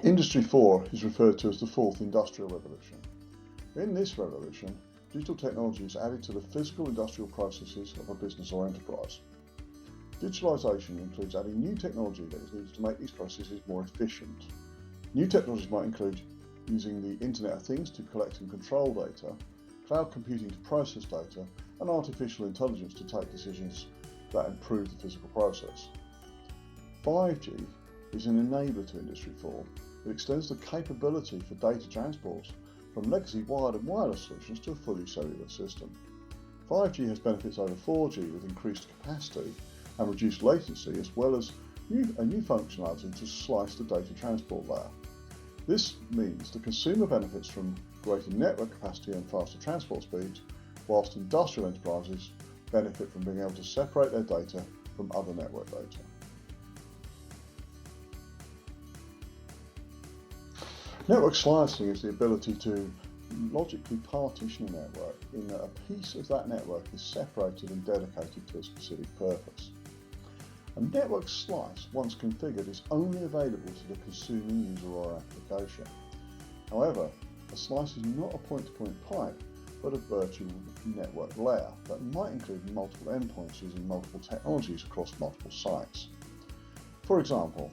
Industry 4 is referred to as the fourth industrial revolution. In this revolution, digital technology is added to the physical industrial processes of a business or enterprise. Digitalisation includes adding new technology that is needed to make these processes more efficient. New technologies might include using the Internet of Things to collect and control data, cloud computing to process data, and artificial intelligence to take decisions that improve the physical process. 5G is an enabler to Industry 4. It extends the capability for data transport from legacy wired and wireless solutions to a fully cellular system. 5G has benefits over 4G with increased capacity and reduced latency, as well as a new functionality to slice the data transport layer. This means the consumer benefits from greater network capacity and faster transport speeds, whilst industrial enterprises benefit from being able to separate their data from other network data. Network slicing is the ability to logically partition a network in that a piece of that network is separated and dedicated to a specific purpose. A network slice, once configured, is only available to the consuming user or application. However, a slice is not a point-to-point pipe, but a virtual network layer that might include multiple endpoints using multiple technologies across multiple sites. For example,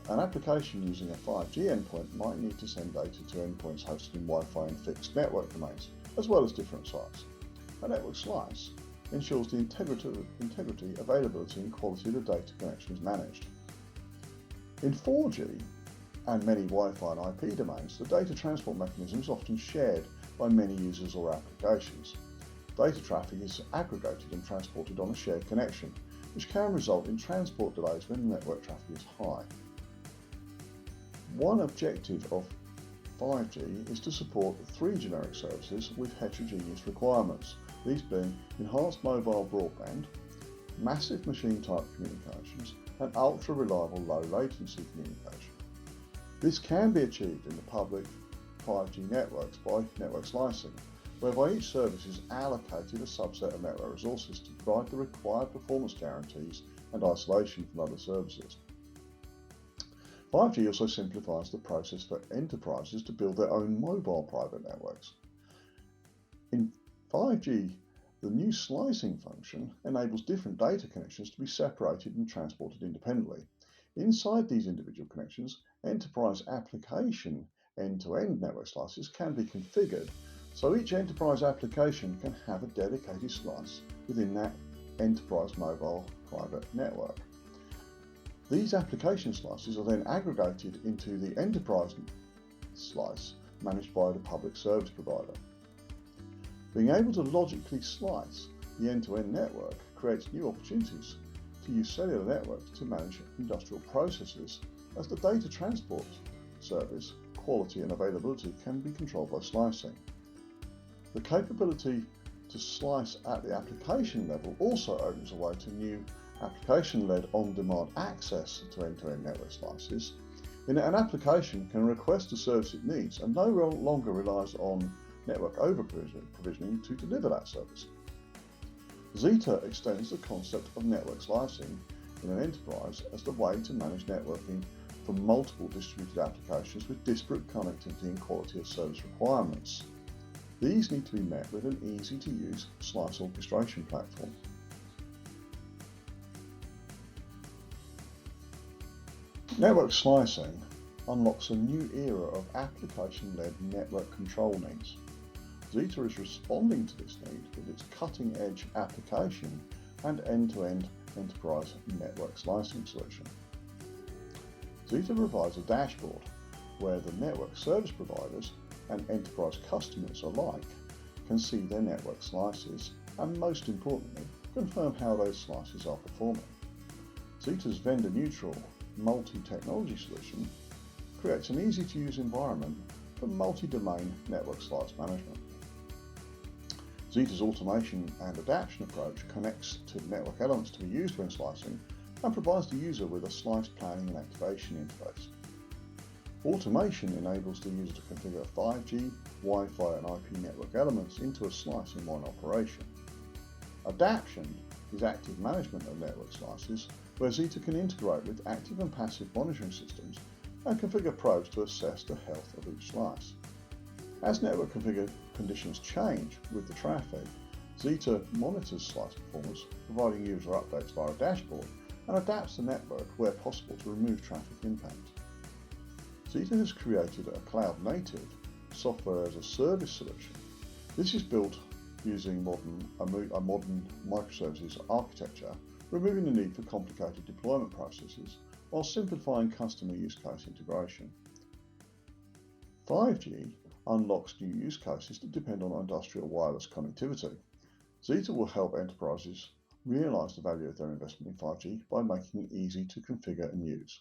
an application using a 5G endpoint might need to send data to endpoints hosted in Wi-Fi and fixed network domains, as well as different sites. A network slice ensures the integrity, availability, and quality of the data connection is managed. In 4G and many Wi-Fi and IP domains, the data transport mechanism is often shared by many users or applications. Data traffic is aggregated and transported on a shared connection, which can result in transport delays when network traffic is high. One objective of 5G is to support 3 generic services with heterogeneous requirements, these being enhanced mobile broadband, massive machine-type communications, and ultra-reliable low-latency communication. This can be achieved in the public 5G networks by network slicing, whereby each service is allocated a subset of network resources to provide the required performance guarantees and isolation from other services. 5G also simplifies the process for enterprises to build their own mobile private networks. In 5G, the new slicing function enables different data connections to be separated and transported independently. Inside these individual connections, enterprise application end-to-end network slices can be configured, so each enterprise application can have a dedicated slice within that enterprise mobile private network. These application slices are then aggregated into the enterprise slice managed by the public service provider. Being able to logically slice the end-to-end network creates new opportunities to use cellular networks to manage industrial processes, as the data transport service, quality and availability can be controlled by slicing. The capability to slice at the application level also opens a way to new application-led on-demand access to end-to-end network slices, in that an application can request a service it needs and no longer relies on network over-provisioning to deliver that service. Zeta extends the concept of network slicing in an enterprise as the way to manage networking for multiple distributed applications with disparate connectivity and quality of service requirements. These need to be met with an easy-to-use slice orchestration platform. Network slicing unlocks a new era of application-led network control needs. Zeta is responding to this need with its cutting-edge application and end-to-end enterprise network slicing solution. Zeta provides a dashboard where the network service providers and enterprise customers alike can see their network slices and, most importantly, confirm how those slices are performing. Zeta's vendor-neutral multi-technology solution creates an easy-to-use environment for multi-domain network slice management. Zeta's automation and adaption approach connects to network elements to be used when slicing and provides the user with a slice planning and activation interface. Automation enables the user to configure 5G, Wi-Fi and IP network elements into a slice in one operation. Adaption is active management of network slices, where Zeta can integrate with active and passive monitoring systems and configure probes to assess the health of each slice. As network conditions change with the traffic, Zeta monitors slice performance, providing user updates via a dashboard, and adapts the network where possible to remove traffic impact. Zeta has created a cloud-native software as a service solution. This is built using a modern microservices architecture, removing the need for complicated deployment processes while simplifying customer use case integration. 5G unlocks new use cases that depend on industrial wireless connectivity. Zeta will help enterprises realize the value of their investment in 5G by making it easy to configure and use.